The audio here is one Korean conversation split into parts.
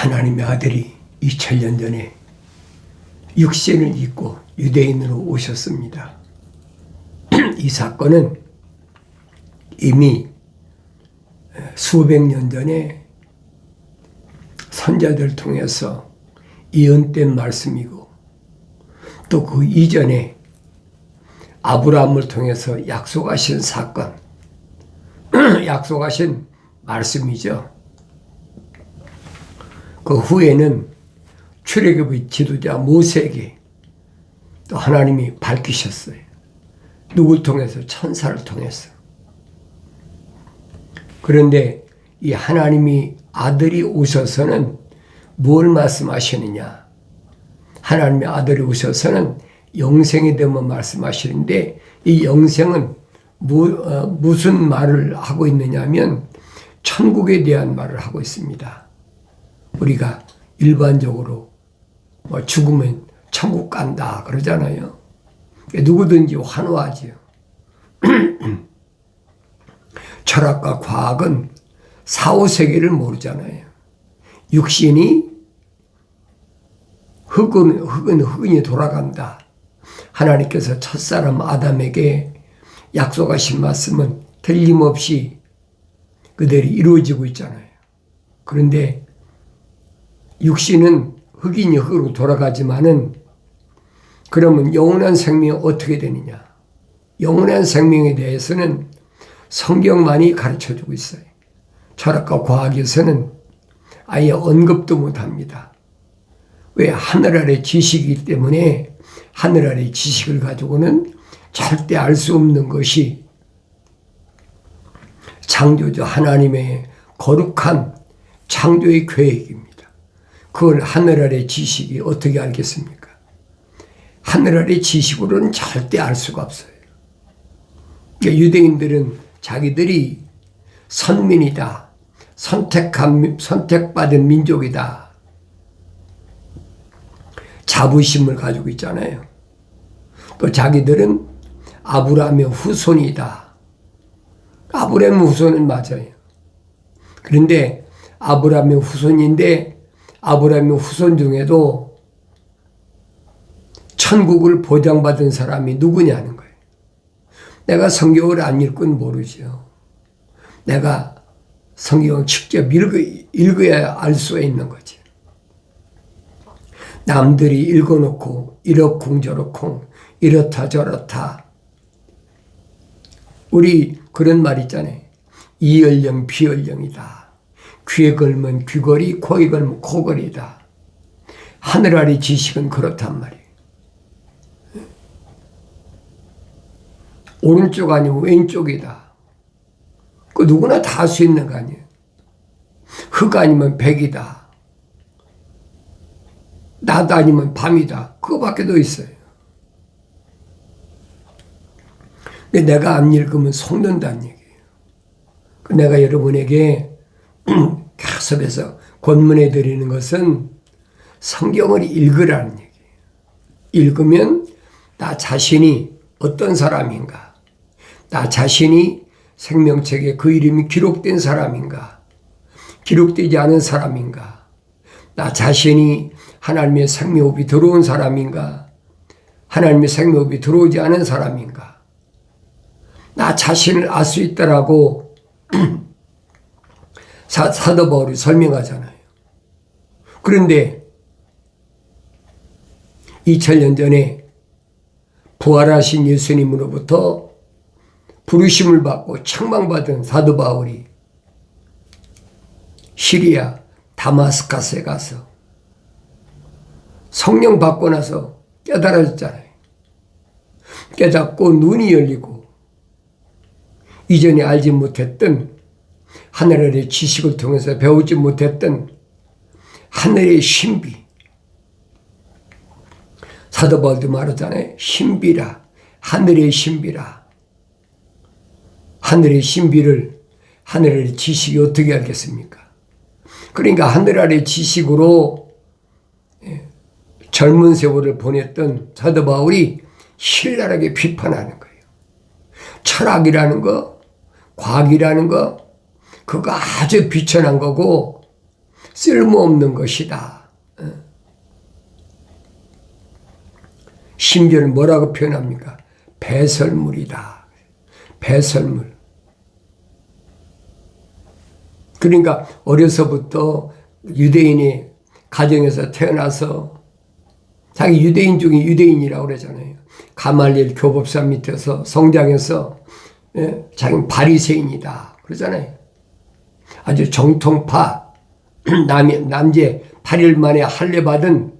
하나님의 아들이 2000년 전에 육신을 입고 유대인으로 오셨습니다. 이 사건은 이미 수백 년 전에 선자들을 통해서 예언된 말씀이고, 또 그 이전에 아브라함을 통해서 약속하신 사건, 약속하신 말씀이죠. 그 후에는 출애굽의 지도자 모세에게 또 하나님이 밝히셨어요. 누굴 통해서? 천사를 통해서. 그런데 이 하나님이 아들이 오셔서는 뭘 말씀하시느냐? 하나님의 아들이 오셔서는 영생에 대한 말씀하시는데, 이 영생은 무슨 말을 하고 있느냐 하면 천국에 대한 말을 하고 있습니다. 우리가 일반적으로 죽으면 천국 간다 그러잖아요. 누구든지 환호하지요. 철학과 과학은 4, 5세계를 모르잖아요. 육신이 흑은이 돌아간다. 하나님께서 첫사람 아담에게 약속하신 말씀은 틀림없이 그대로 이루어지고 있잖아요. 그런데 육신은 흑인이 흑으로 돌아가지만은, 그러면 영원한 생명이 어떻게 되느냐? 영원한 생명에 대해서는 성경만이 가르쳐주고 있어요. 철학과 과학에서는 아예 언급도 못합니다. 왜? 하늘 아래 지식이기 때문에 하늘 아래 지식을 가지고는 절대 알 수 없는 것이 창조주 하나님의 거룩한 창조의 계획입니다. 그걸 하늘 아래 지식이 어떻게 알겠습니까? 하늘 아래 지식으로는 절대 알 수가 없어요. 그러니까 유대인들은 자기들이 선민이다, 선택받은 민족이다, 자부심을 가지고 있잖아요. 또 자기들은 아브라함의 후손이다. 아브라함의 후손은 맞아요. 그런데 아브라함의 후손인데, 아브라함의 후손 중에도 천국을 보장받은 사람이 누구냐는 거예요. 내가 성경을 안 읽고는 모르죠. 내가 성경을 직접 읽어야 알 수 있는 거지. 남들이 읽어놓고 이러쿵저러쿵 이렇다 저렇다. 우리 그런 말 있잖아요. 이연령 비연령이다. 귀에 걸면 귀걸이, 코에 걸면 코걸이다. 하늘 아래 지식은 그렇단 말이에요. 오른쪽 아니면 왼쪽이다. 그 누구나 다 할 수 있는 거 아니에요. 흑 아니면 백이다. 낮 아니면 밤이다. 그거밖에 더 있어요. 근데 내가 안 읽으면 속는다는 얘기예요. 내가 여러분에게 계속해서 권면해 드리는 것은 성경을 읽으라는 얘기예요. 읽으면 나 자신이 어떤 사람인가, 나 자신이 생명책에 그 이름이 기록된 사람인가, 기록되지 않은 사람인가, 나 자신이 하나님의 생명호흡이 들어온 사람인가, 하나님의 생명호흡이 들어오지 않은 사람인가, 나 자신을 알 수 있다라고 사도 바울이 설명하잖아요. 그런데 2000년 전에 부활하신 예수님으로부터 부르심을 받고 책망받은 사도 바울이 시리아 다마스카스에 가서 성령 받고 나서 깨달아졌잖아요. 깨닫고 눈이 열리고 이전에 알지 못했던 하늘 아래 지식을 통해서 배우지 못했던 하늘의 신비, 사도 바울도 말하잖아요. 신비라, 하늘의 신비라. 하늘의 신비를 하늘 아래 지식이 어떻게 알겠습니까? 그러니까 하늘 아래 지식으로 젊은 세월을 보냈던 사도 바울이 신랄하게 비판하는 거예요. 철학이라는 거, 과학이라는 거, 그거 아주 비천한 거고, 쓸모없는 것이다. 심지어는 뭐라고 표현합니까? 배설물이다. 배설물. 그러니까 어려서부터 유대인의 가정에서 태어나서 자기 유대인 중에 유대인이라고 그러잖아요. 가말리엘 교법사 밑에서 성장해서 자기는 바리새인이다 그러잖아요. 아주 정통파 남제 8일 만에 할례 받은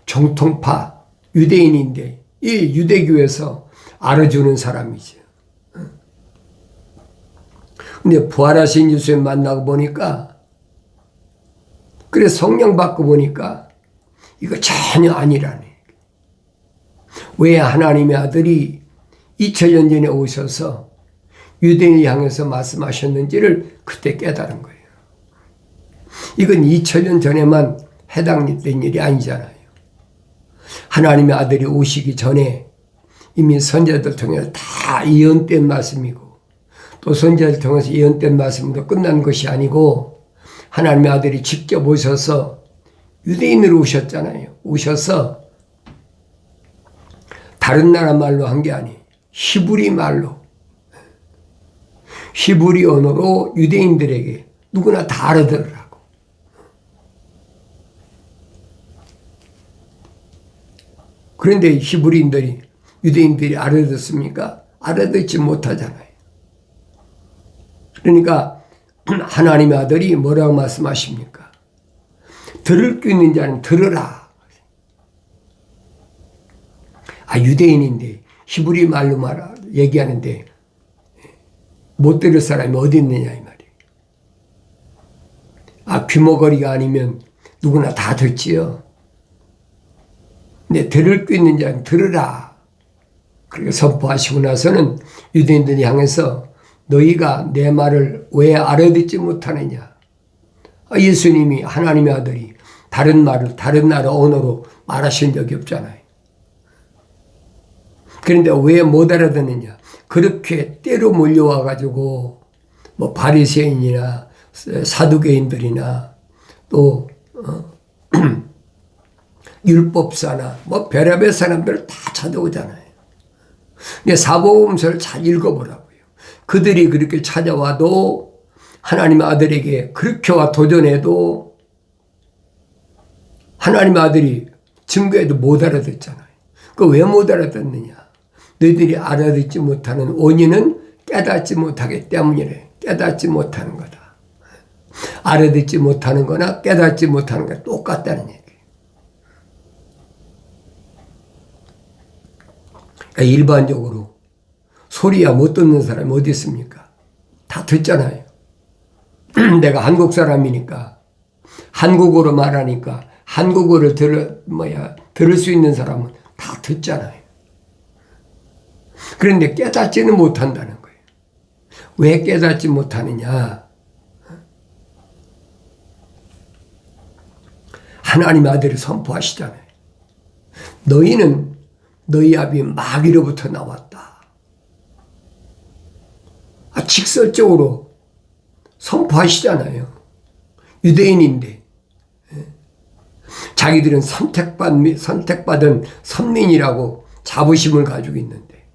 정통파 유대인인데 이 유대교에서 알아주는 사람이죠. 근데 부활하신 예수님 만나고 보니까 그래 성령 받고 보니까 이거 전혀 아니라네. 왜 하나님의 아들이 2000년 전에 오셔서 유대인을 향해서 말씀하셨는지를 그때 깨달은 거예요. 이건 2000년 전에만 해당된 일이 아니잖아요. 하나님의 아들이 오시기 전에 이미 선지자들 통해서 다 예언된 말씀이고 또 선지자들 통해서 예언된 말씀으로 끝난 것이 아니고 하나님의 아들이 직접 오셔서 유대인으로 오셨잖아요. 오셔서 다른 나라 말로 한 게 아니에요. 히브리 말로. 히브리 언어로 유대인들에게 누구나 다 알아들으라고. 그런데 히브리인들이 유대인들이 알아듣습니까? 알아듣지 못하잖아요. 그러니까 하나님의 아들이 뭐라고 말씀하십니까? 들을 수 있는 자는 들으라. 유대인인데 히브리 말로 얘기하는데 못 들을 사람이 어디 있느냐 이 말이에요. 귀머거리가 아니면 누구나 다 듣지요. 근데 들을 수 있는 자는 들으라. 그렇게 선포하시고 나서는 유대인들이 향해서 너희가 내 말을 왜 알아듣지 못하느냐. 예수님이 하나님의 아들이 다른 말을 다른 나라 언어로 말하신 적이 없잖아요. 그런데 왜 못 알아듣느냐. 그렇게 때로 몰려와가지고 뭐 바리새인이나 사두개인들이나 또 율법사나 뭐 별의별 사람들을 다 찾아오잖아요. 근데 사복음서를 잘 읽어보라고요. 그들이 그렇게 찾아와도 하나님의 아들에게 그렇게와 도전해도 하나님의 아들이 증거해도 못 알아듣잖아요. 그 왜 못 알아듣느냐. 너희들이 알아듣지 못하는 원인은 깨닫지 못하기 때문이래. 깨닫지 못하는 거다. 알아듣지 못하는 거나 깨닫지 못하는 거 똑같다는 얘기예요. 그러니까 일반적으로 소리야 못 듣는 사람이 어디 있습니까? 다 듣잖아요. 내가 한국 사람이니까 한국어로 말하니까 한국어를 들을 수 있는 사람은 다 듣잖아요. 그런데 깨닫지는 못한다는 거예요. 왜 깨닫지 못하느냐? 하나님의 아들이 선포하시잖아요. 너희는 너희 아비 마귀로부터 나왔다. 직설적으로 선포하시잖아요. 유대인인데 자기들은 선택받은 선민이라고 자부심을 가지고 있는데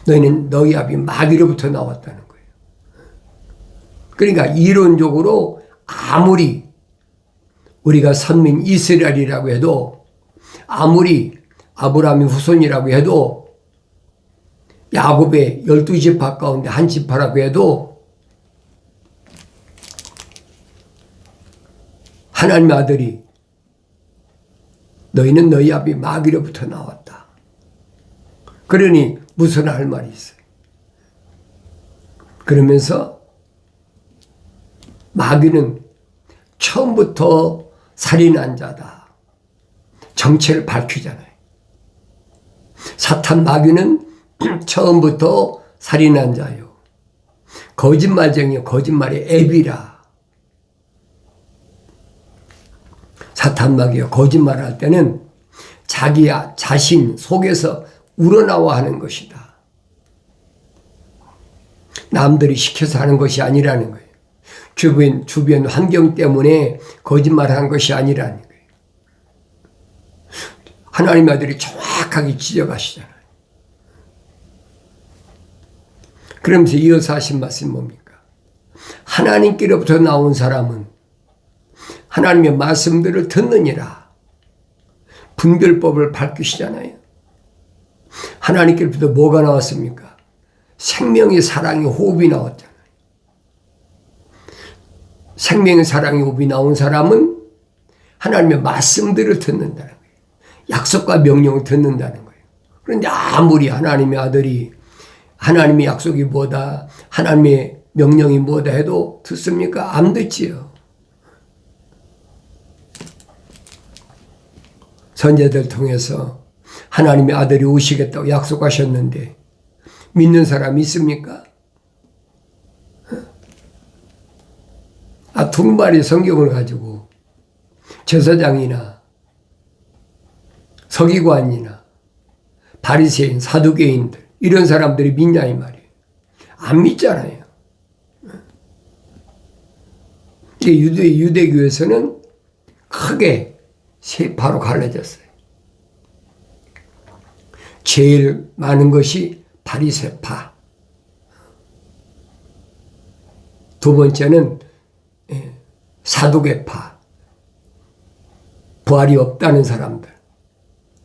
너희는 너희 아비 마귀로부터 나왔다는 거예요. 그러니까 이론적으로 아무리 우리가 선민 이스라엘이라고 해도 아무리 아브라함의 후손이라고 해도 야곱의 12지파 가운데 한 지파라고 해도 하나님의 아들이 너희는 너희 아비 마귀로부터 나왔다. 그러니 무슨 할 말이 있어요. 그러면서 마귀는 처음부터 살인한 자다. 정체를 밝히잖아요. 사탄 마귀는 처음부터 살인한 자요. 거짓말쟁이요. 거짓말의 앱이라. 사탄 마귀가 거짓말할 때는 자기 자신 속에서 우러나와 하는 것이다. 남들이 시켜서 하는 것이 아니라는 거예요. 주변 환경 때문에 거짓말한 것이 아니라는 거예요. 하나님의 아들이 정확하게 지적하시잖아요. 그러면서 이어서 하신 말씀이 뭡니까? 하나님께로부터 나온 사람은 하나님의 말씀들을 듣느니라. 분별법을 밝히시잖아요. 하나님께로부터 뭐가 나왔습니까? 생명의 사랑의 호흡이 나왔잖아요. 생명의 사랑의 호흡이 나온 사람은 하나님의 말씀들을 듣는다는 거예요. 약속과 명령을 듣는다는 거예요. 그런데 아무리 하나님의 아들이 하나님의 약속이 뭐다, 하나님의 명령이 뭐다 해도 듣습니까? 안 듣지요. 선제들 통해서 하나님의 아들이 오시겠다고 약속하셨는데 믿는 사람이 있습니까? 둥바리 성경을 가지고 제사장이나 서기관이나 바리새인, 사두개인들 이런 사람들이 믿냐 이 말이에요. 안 믿잖아요. 유대교에서는 크게 세 파로 갈라졌어요. 제일 많은 것이 바리새파. 두 번째는 사두개파. 부활이 없다는 사람들.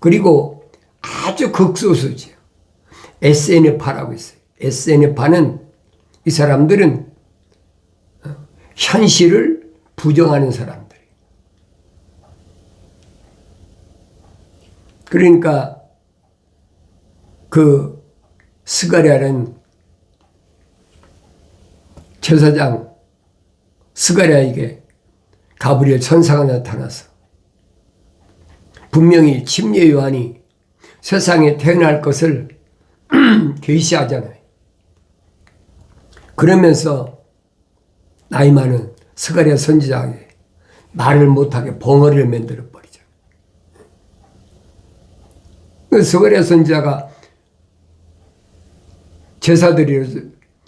그리고 아주 극소수지요. SNF파라고 있어요. SNF파는 이 사람들은 현실을 부정하는 사람들이에요. 그러니까 그 스가랴는 제사장 스가랴에게 가브리엘 천사가 나타나서 분명히 침례 요한이 세상에 태어날 것을 계시하잖아요. 그러면서 나이 많은 스가랴 선지자에게 말을 못하게 벙어리를 만들어 버리죠. 스가랴 선지자가 제사드리러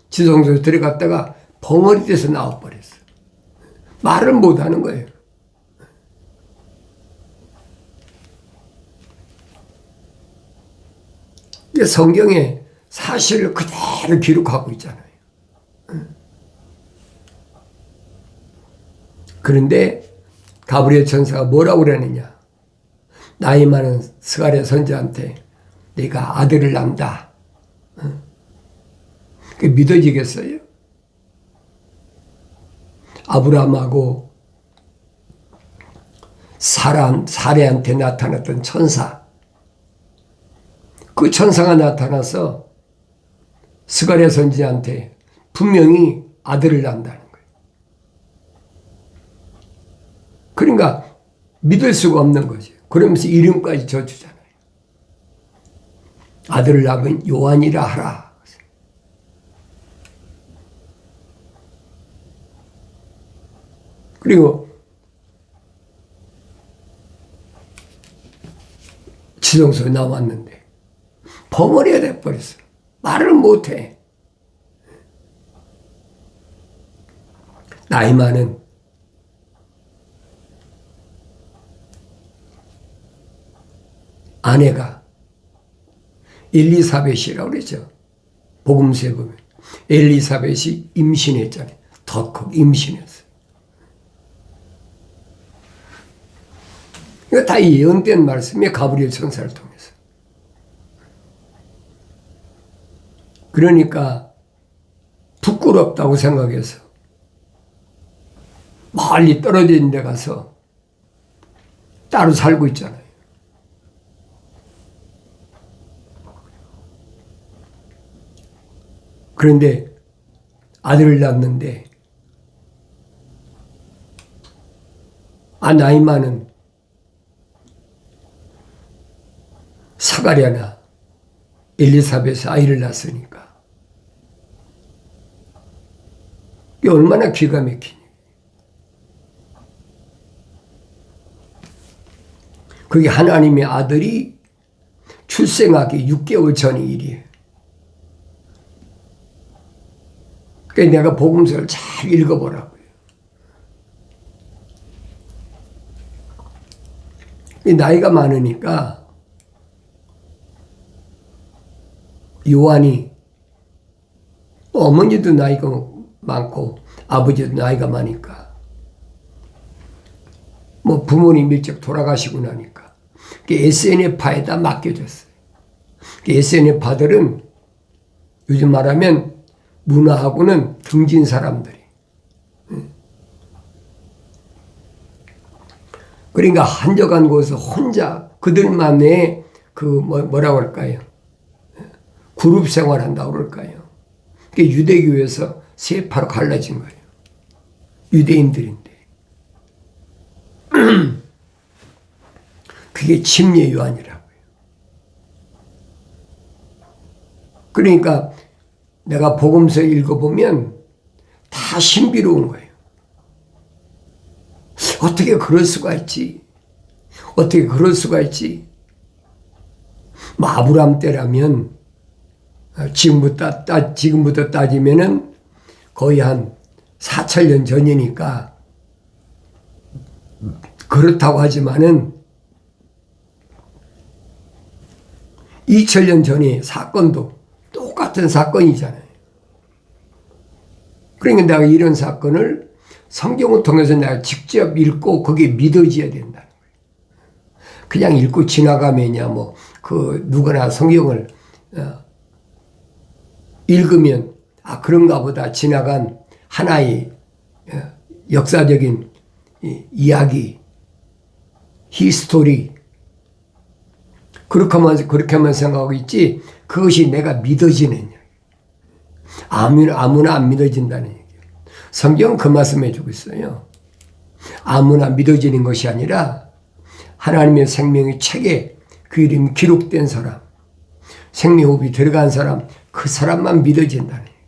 지성소에 들어갔다가 벙어리 돼서 나와버렸어. 말을 못하는 거예요. 성경에 사실을 그대로 기록하고 있잖아요. 그런데 가브리엘 천사가 뭐라고 그러느냐? 나이 많은 스가랴 선지자한테 네가 아들을 낳는다. 그게 믿어지겠어요? 아브라함하고 사레한테 나타났던 천사, 그 천사가 나타나서 스가랴 선지자한테 분명히 아들을 낳는다는 거예요. 그러니까 믿을 수가 없는 거죠. 그러면서 이름까지 져주잖아요. 아들을 낳으면 요한이라 하라. 그리고 지성소에 나왔는데 벙어리가 돼버렸어. 말을 못해. 나이 많은 아내가 엘리사벳이라고 그러죠. 복음서에 보면 엘리사벳이 임신했잖아요. 덜컥 임신했어요. 이거 다 예언된 말씀이에요. 가브리엘 천사를 통해서. 그러니까 부끄럽다고 생각해서 멀리 떨어진 데 가서 따로 살고 있잖아요. 그런데 아들을 낳는데 나이 많은 사가랴나 엘리사벳이 아이를 낳았으니까 이게 얼마나 기가 막히니. 그게 하나님의 아들이 출생하기 6개월 전의 일이에요. 그러니까 내가 복음서를 잘 읽어보라고요. 이 나이가 많으니까 요한이 어머니도 나이가 많고 아버지도 나이가 많으니까 뭐 부모님 일찍 돌아가시고 나니까 SNF파에다 맡겨졌어요. SNF파들은 요즘 말하면 문화하고는 등진 사람들이. 그러니까 한적한 곳에서 혼자 그들만의 뭐라고 할까요? 그룹 생활한다고 그럴까요? 그게 유대교에서 세파로 갈라진 거예요. 유대인들인데. 그게 침례 요한이라고요. 그러니까 내가 복음서 읽어보면 다 신비로운 거예요. 어떻게 그럴 수가 있지? 어떻게 그럴 수가 있지? 아브람 때라면 지금부터 따지면은 거의 한 4,000년 전이니까 그렇다고 하지만은 2,000년 전의 사건도 똑같은 사건이잖아요. 그러니까 내가 이런 사건을 성경을 통해서 내가 직접 읽고 그게 믿어져야 된다는 거예요. 그냥 읽고 지나가면야 누구나 성경을 읽으면 그런가 보다 지나간 하나의 역사적인 이야기, 히스토리 그렇게만 생각하고 있지 그것이 내가 믿어지는 얘기예요. 아무나 안 믿어진다는 얘기예요. 성경은 그 말씀 해주고 있어요. 아무나 믿어지는 것이 아니라 하나님의 생명의 책에 그 이름이 기록된 사람, 생명호흡이 들어간 사람, 그 사람만 믿어진다는 얘기예요.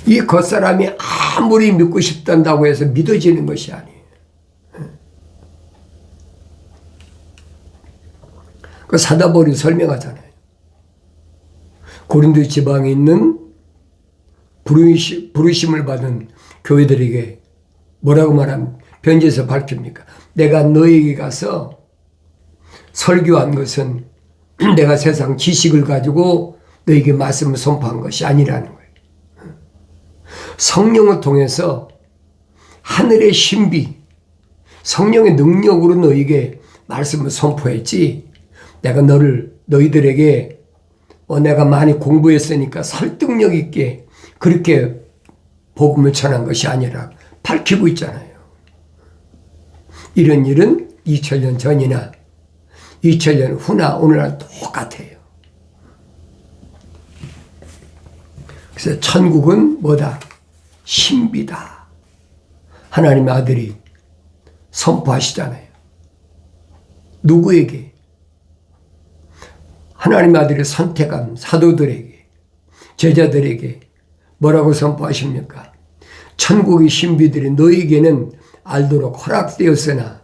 이 겉사람이 아무리 믿고 싶단다고 해서 믿어지는 것이 아니에요. 그 사도 바울이 설명하잖아요. 고린도 지방에 있는 부르심을 받은 교회들에게 뭐라고 말하면 편지에서 밝힙니까? 내가 너에게 가서 설교한 것은 내가 세상 지식을 가지고 너에게 말씀을 선포한 것이 아니라는 거예요. 성령을 통해서 하늘의 신비, 성령의 능력으로 너에게 말씀을 선포했지 내가 너희들에게 내가 많이 공부했으니까 설득력 있게 그렇게 복음을 전한 것이 아니라 밝히고 있잖아요. 이런 일은 2000년 전이나 2000년 후나 오늘날 똑같아요. 그래서 천국은 뭐다? 신비다. 하나님의 아들이 선포하시잖아요. 누구에게? 하나님의 아들이 선택한 사도들에게, 제자들에게 뭐라고 선포하십니까? 천국의 신비들이 너에게는 알도록 허락되었으나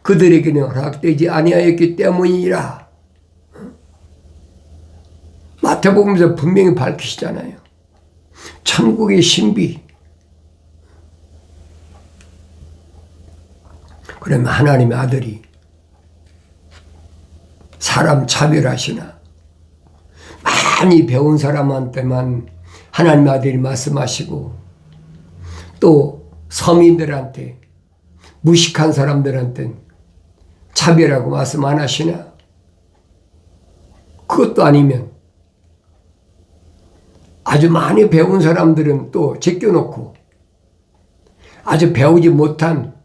그들에게는 허락되지 아니하였기 때문이라. 마태복음에서 분명히 밝히시잖아요. 천국의 신비. 그러면 하나님의 아들이 사람 차별하시나? 많이 배운 사람한테만 하나님의 아들이 말씀하시고 또 서민들한테 무식한 사람들한테는 차별하고 말씀 안 하시나? 그것도 아니면 아주 많이 배운 사람들은 또 제껴놓고 아주 배우지 못한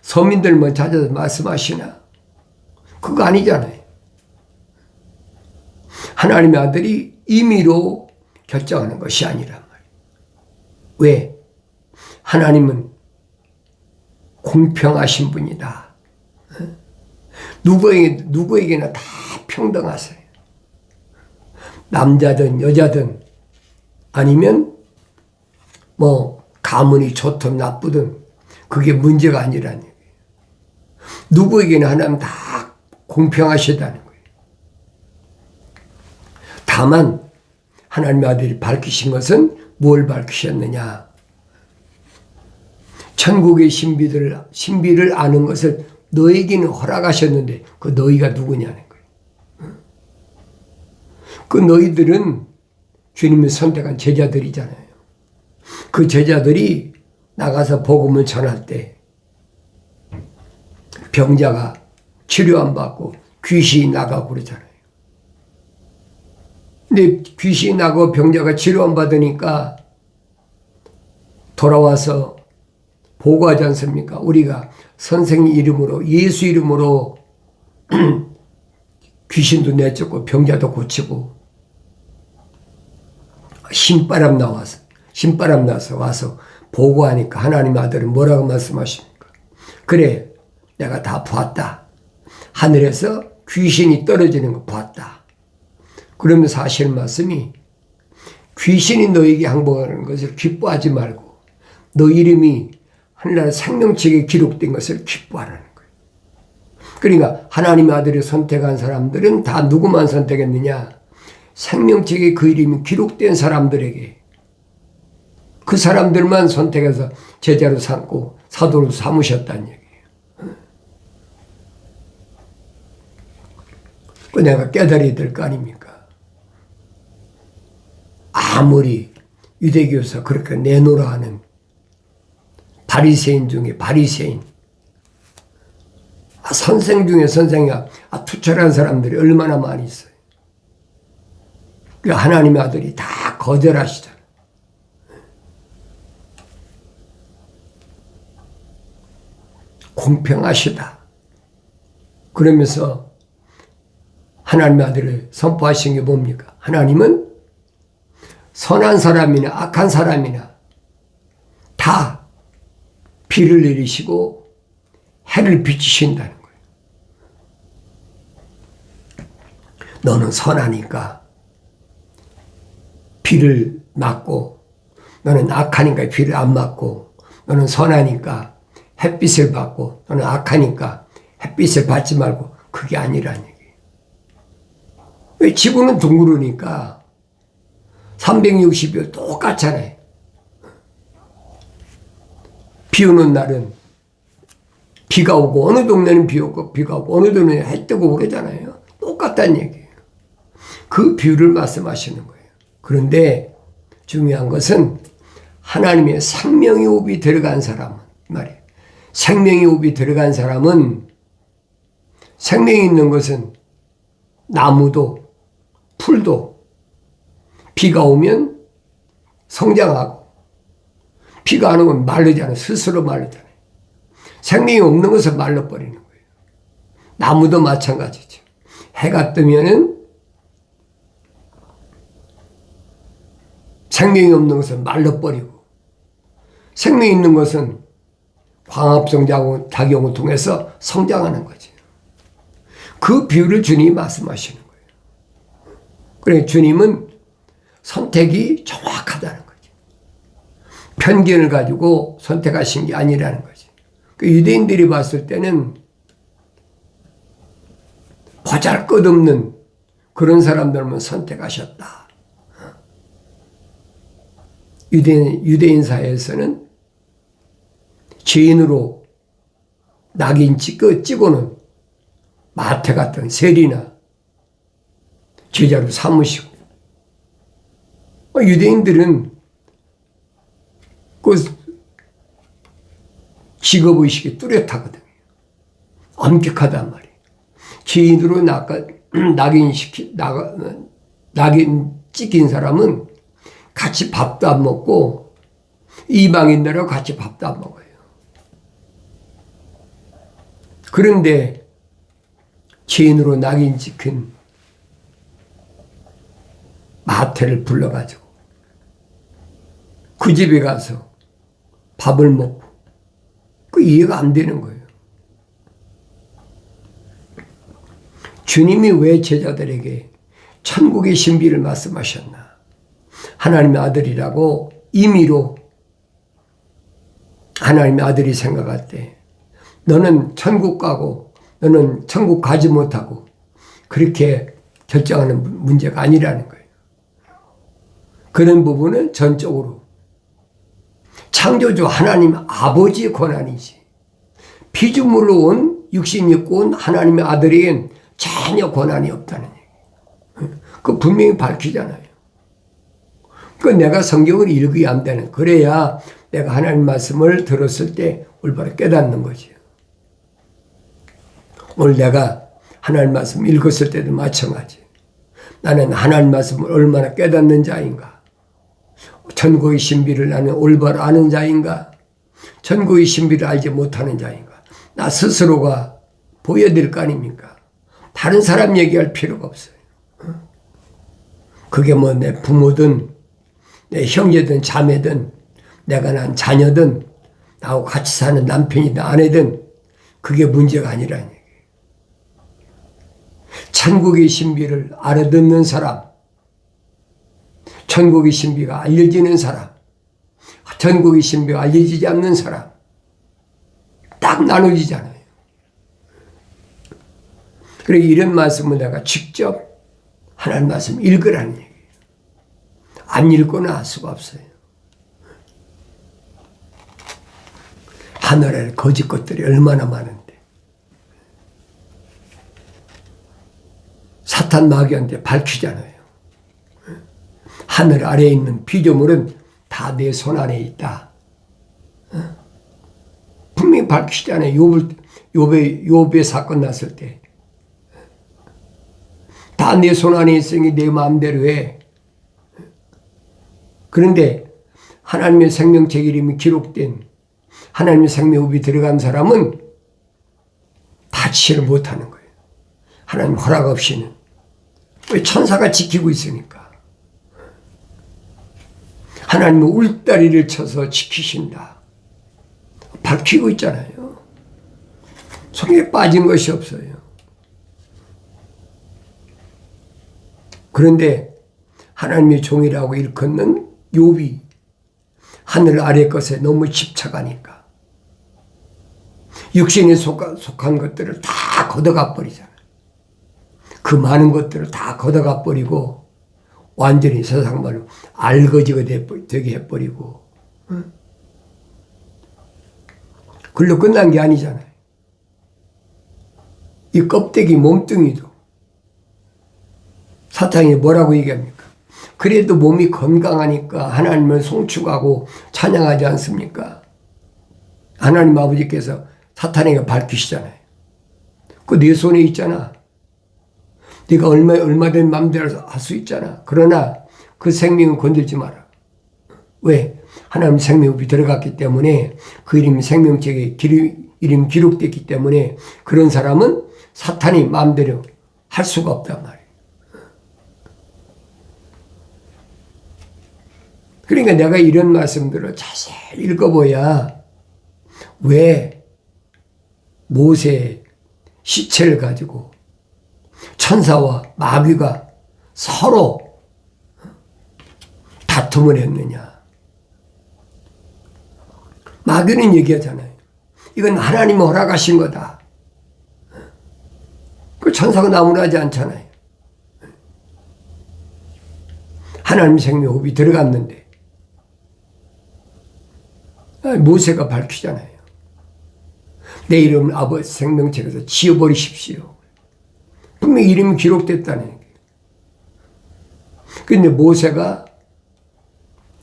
서민들만 찾아서 말씀하시나? 그거 아니잖아요. 하나님의 아들이 임의로 결정하는 것이 아니란 말이에요. 왜? 하나님은 공평하신 분이다. 누구에게나 다 평등하세요. 남자든 여자든 아니면 가문이 좋든 나쁘든 그게 문제가 아니라는 얘기예요. 누구에게나 하나님 다 공평하시다는 거예요. 다만 하나님의 아들이 밝히신 것은 뭘 밝히셨느냐? 천국의 신비를 아는 것을 너에게는 허락하셨는데 그 너희가 누구냐는 거예요. 그 너희들은 주님이 선택한 제자들이잖아요. 그 제자들이 나가서 복음을 전할 때 병자가 치료 안 받고 귀신이 나가고 그러잖아요. 근데 귀신이 나고 병자가 치료 안 받으니까 돌아와서 보고하지 않습니까? 우리가 선생님 이름으로, 예수 이름으로 귀신도 내쫓고 병자도 고치고 신바람 나서 와서 보고하니까 하나님 아들은 뭐라고 말씀하십니까? 그래, 내가 다 보았다. 하늘에서 귀신이 떨어지는 거 보았다. 그러면서 하시는 말씀이 귀신이 너에게 항복하는 것을 기뻐하지 말고 너 이름이 하늘나라 생명책에 기록된 것을 기뻐하라는 거예요. 그러니까 하나님의 아들을 선택한 사람들은 다 누구만 선택했느냐? 생명책에 그 이름이 기록된 사람들에게, 그 사람들만 선택해서 제자로 삼고 사도로 삼으셨다는 얘기예요. 그 내가 깨달아야 될 거 아닙니까? 아무리 유대교에서 그렇게 내놓으라 하는 바리새인 중에 바리새인, 선생 중에 선생이야, 투철한 사람들이 얼마나 많이 있어요. 하나님의 아들이 다 거절하시잖아요. 공평하시다. 그러면서 하나님의 아들을 선포하신 게 뭡니까? 하나님은 선한 사람이나 악한 사람이나 다 비를 내리시고 해를 비치신다는 거예요. 너는 선하니까 비를 맞고, 너는 악하니까 비를 안 맞고, 너는 선하니까 햇빛을 받고, 너는 악하니까 햇빛을 받지 말고, 그게 아니라는 얘기예요. 왜? 지구는 둥그르니까 360일 똑같잖아요. 비 오는 날은 비가 오고, 어느 동네는 비 오고 비가 오고, 어느 동네는 해 뜨고 그러잖아요. 똑같다는 얘기예요. 그 비유를 말씀하시는 거예요. 그런데 중요한 것은 하나님의 생명의 호흡이 들어간 사람은 말이에요. 생명의 호흡이 들어간 사람은, 생명이 있는 것은 나무도 풀도 비가 오면 성장하고, 비가 안 오면 마르잖아요. 스스로 마르잖아요. 생명이 없는 것은 말라버리는 거예요. 나무도 마찬가지죠. 해가 뜨면은 생명이 없는 것은 말라버리고, 생명이 있는 것은 광합성작용을 통해서 성장하는 거죠. 그 비유를 주님이 말씀하시는 거예요. 그래, 주님은 선택이 정확하다는 거죠. 편견을 가지고 선택하신 게 아니라는 거죠. 그 유대인들이 봤을 때는 보잘것없는 그런 사람들만 선택하셨다. 유대인 사회에서는 죄인으로 낙인 찍고는 마태 같은 세리나 제자로 삼으시고, 유대인들은 그 직업의식이 뚜렷하거든요. 엄격하단 말이에요. 죄인으로 낙인 찍힌 사람은 같이 밥도 안 먹고, 이방인들하고 같이 밥도 안 먹어요. 그런데 죄인으로 낙인 찍힌 마태를 불러가지고 그 집에 가서 밥을 먹고, 그 이해가 안 되는 거예요. 주님이 왜 제자들에게 천국의 신비를 말씀하셨나? 하나님의 아들이라고 임의로 하나님의 아들이 생각할 때 너는 천국 가고 너는 천국 가지 못하고 그렇게 결정하는 문제가 아니라는 거예요. 그런 부분은 전적으로 창조주 하나님 아버지의 권한이지, 피조물로 온 육신이 있고 온 하나님의 아들에겐 전혀 권한이 없다는 얘기예요. 그 분명히 밝히잖아요. 그 내가 성경을 읽어야 한다는, 그래야 내가 하나님 말씀을 들었을 때 올바로 깨닫는 거지. 오늘 내가 하나님 말씀 읽었을 때도 마찬가지. 나는 하나님 말씀을 얼마나 깨닫는 자인가? 천국의 신비를 나는 올바로 아는 자인가? 천국의 신비를 알지 못하는 자인가? 나 스스로가 보여드릴 거 아닙니까? 다른 사람 얘기할 필요가 없어요. 그게 뭐 내 부모든 내 형제든 자매든 내가 난 자녀든 나하고 같이 사는 남편이든 아내든 그게 문제가 아니라는 얘기예요. 천국의 신비를 알아듣는 사람, 천국의 신비가 알려지는 사람, 천국의 신비가 알려지지 않는 사람, 딱 나눠지잖아요. 그래서 이런 말씀을 내가 직접 하나님 말씀 읽으라는 얘기예요. 안 읽고는 알 수가 없어요. 하늘에 거짓 것들이 얼마나 많은데. 사탄 마귀한테 밝히잖아요. 하늘 아래에 있는 피조물은 다 내 손 안에 있다. 분명히 밝히잖아요. 욥의 사건 났을 때. 다 내 손 안에 있으니 내 마음대로 해. 그런데 하나님의 생명책 이름이 기록된 하나님의 생명읍이 들어간 사람은 다치지를 못하는 거예요. 하나님 허락 없이는. 왜? 천사가 지키고 있으니까. 하나님은 울다리를 쳐서 지키신다. 밝히고 있잖아요. 속에 빠진 것이 없어요. 그런데 하나님의 종이라고 일컫는 욥이 하늘 아래 것에 너무 집착하니까 육신에 속한 것들을 다 걷어가 버리잖아요. 그 많은 것들을 다 걷어가 버리고 완전히 세상 말로 알거지가 되게 해버리고, 그걸로 끝난 게 아니잖아요. 이 껍데기 몸뚱이도 사탄이 뭐라고 얘기합니까? 그래도 몸이 건강하니까 하나님을 송축하고 찬양하지 않습니까? 하나님 아버지께서 사탄에게 밝히시잖아요. 그 네 손에 있잖아. 네가 얼마든 마음대로 할 수 있잖아. 그러나 그 생명은 건들지 마라. 왜? 하나님 생명이 들어갔기 때문에, 그 이름이 생명책에 이름 기록됐기 때문에 그런 사람은 사탄이 마음대로 할 수가 없단 말이에요. 그러니까 내가 이런 말씀들을 자세히 읽어봐야 왜 모세의 시체를 가지고 천사와 마귀가 서로 다툼을 했느냐. 마귀는 얘기하잖아요. 이건 하나님이 허락하신 거다. 그 천사가 나무라지 않잖아요. 하나님 생명호흡이 들어갔는데 모세가 밝히잖아요. 내 이름을 아버지 생명책에서 지워버리십시오. 분명히 이름이 기록됐다는 얘기예요. 그런데 모세가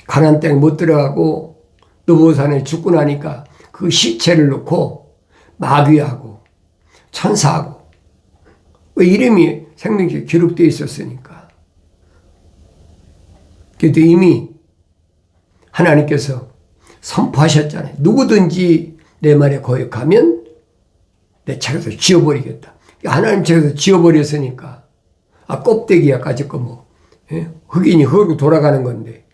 가나안 땅에 못 들어가고 느보산에 죽고 나니까 그 시체를 놓고 마귀하고 천사하고, 왜? 이름이 생명책에 기록되어 있었으니까. 그래도 이미 하나님께서 선포하셨잖아요. 누구든지 내 말에 거역하면 내 책에서 지워버리겠다. 하나님 책에서 지워버렸으니까, 껍데기야 까짓 거 뭐, 흑인이 흙으로 돌아가는 건데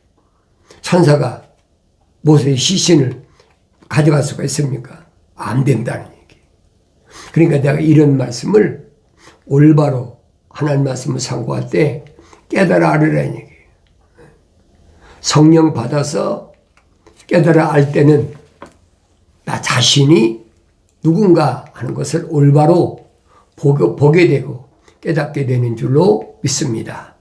천사가 모세의 시신을 가져갈 수가 있습니까? 안 된다는 얘기. 그러니까 내가 이런 말씀을 올바로 하나님 말씀을 상고할 때 깨달아 알으라는 얘기예요. 성령 받아서 깨달아 알 때는 나 자신이 누군가 하는 것을 올바로 보게 되고 깨닫게 되는 줄로 믿습니다.